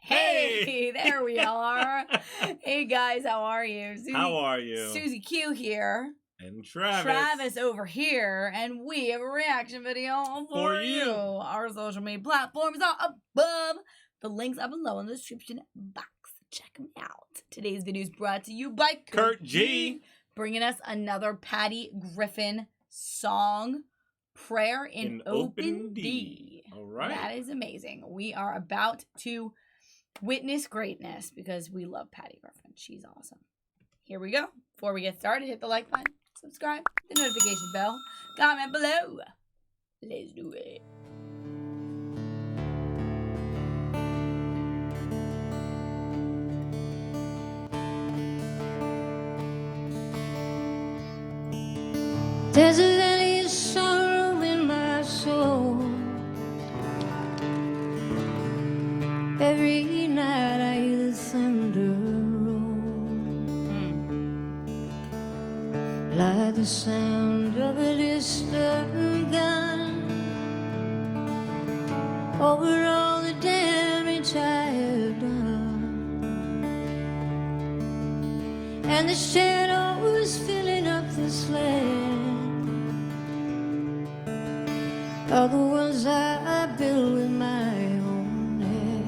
Hey, there we are. Hey guys, how are you? How are you? Susie Q here. And Travis. Travis over here. And we have a reaction video for you. Our social media platforms are above. The links are below in the description box. Check them out. Today's video is brought to you by Kurt G. Bringing us another Patty Griffin song. Prayer in Open D. All right. That is amazing. We are about to witness greatness because we love Patty Griffin. She's awesome. Here we go. Before we get started, hit the like button, subscribe, the notification bell, comment below. Let's do it. There's a valley of sorrow in my soul. Every night I hear the thunder roll, like the sound of a distant gun, over all the damage I have done, and the shadows filling up this land are the ones I built with my own hands.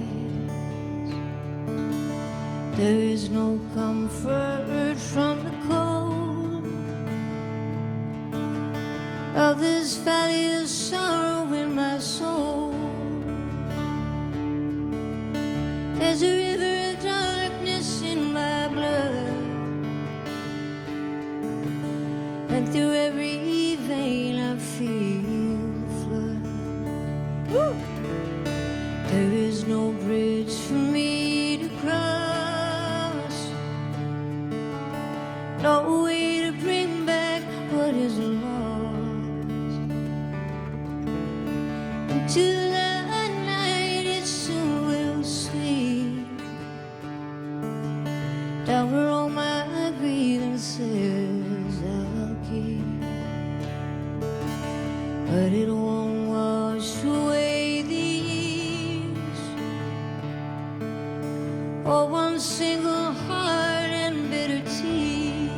There is no comfort from the cold of this valley of sorrow in my soul. There's a river of darkness in my blood, and through every vein I feel there is no bridge for me to cross, no way to bring back what is lost. Until the night it soon will sleep, down where all my grievances I'll keep, but it won't wash away or one single heart and bitter tea.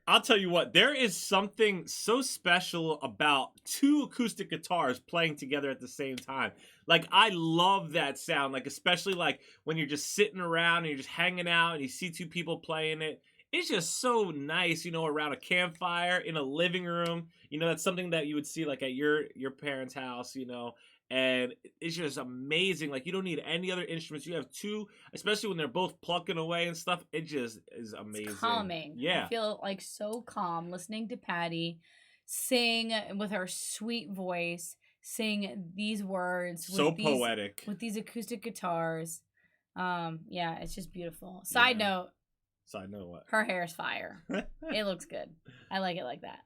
I'll tell you what, there is something so special about two acoustic guitars playing together at the same time. Like, I love that sound, like, especially like when you're just sitting around and you're just hanging out and you see two people playing it. It's just so nice, you know, around a campfire in a living room. You know, that's something that you would see like at your parents' house, you know. And it's just amazing. Like, you don't need any other instruments. You have two, especially when they're both plucking away and stuff. It just is amazing. It's calming. Yeah. I feel like so calm listening to Patty sing with her sweet voice, sing these words. So poetic. With these acoustic guitars. Yeah, it's just beautiful. Side note. Side note what? Her hair's fire. It looks good. I like it like that.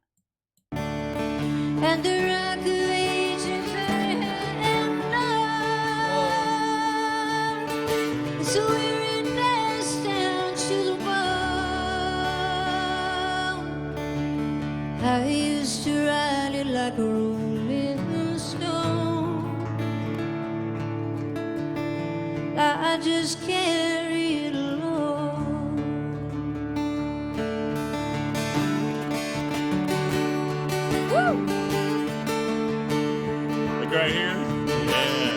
And the rock of ages so weary dash down to the bone. I used to ride it like a rolling stone. I just carry it alone. Woo! Like right here? Yeah.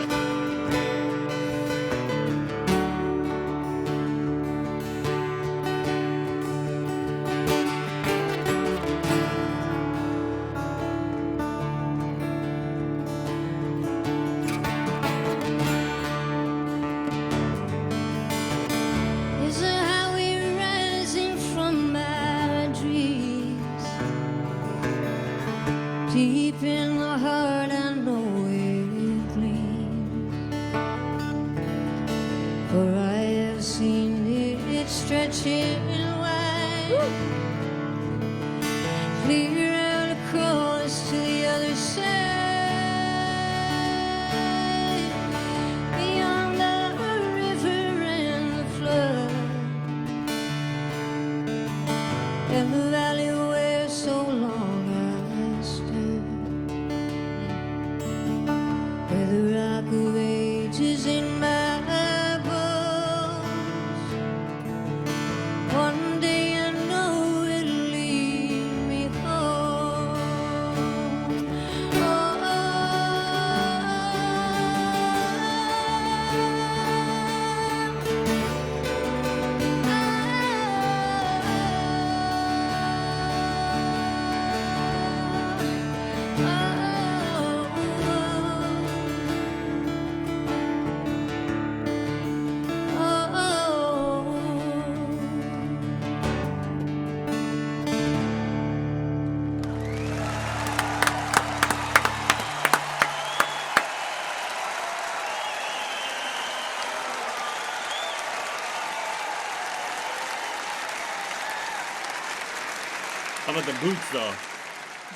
Deep in the heart I know it gleams, for I have seen it stretching wide, clear out across to the other side, beyond the river and the flood, and the valley where so long I stood, where the rock of ages in my How about the boots, though?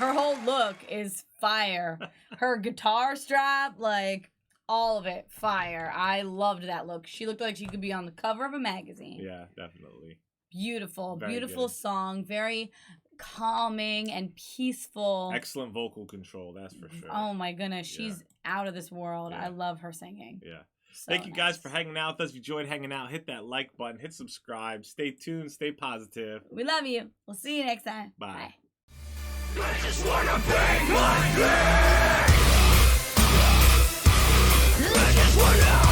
Her whole look is fire. Her guitar strap, like, all of it, fire. I loved that look. She looked like she could be on the cover of a magazine. Yeah, definitely. Beautiful, Very beautiful good. song. Very calming and peaceful. Excellent vocal control, that's for sure. Oh my goodness, she's out of this world. Yeah. I love her singing. Yeah. So Thank you guys nice. for hanging out with us. If you enjoyed hanging out, hit that like button, hit subscribe. Stay tuned, stay positive. We love you. We'll see you next time. Bye. I just wanna pay my bills. I just wanna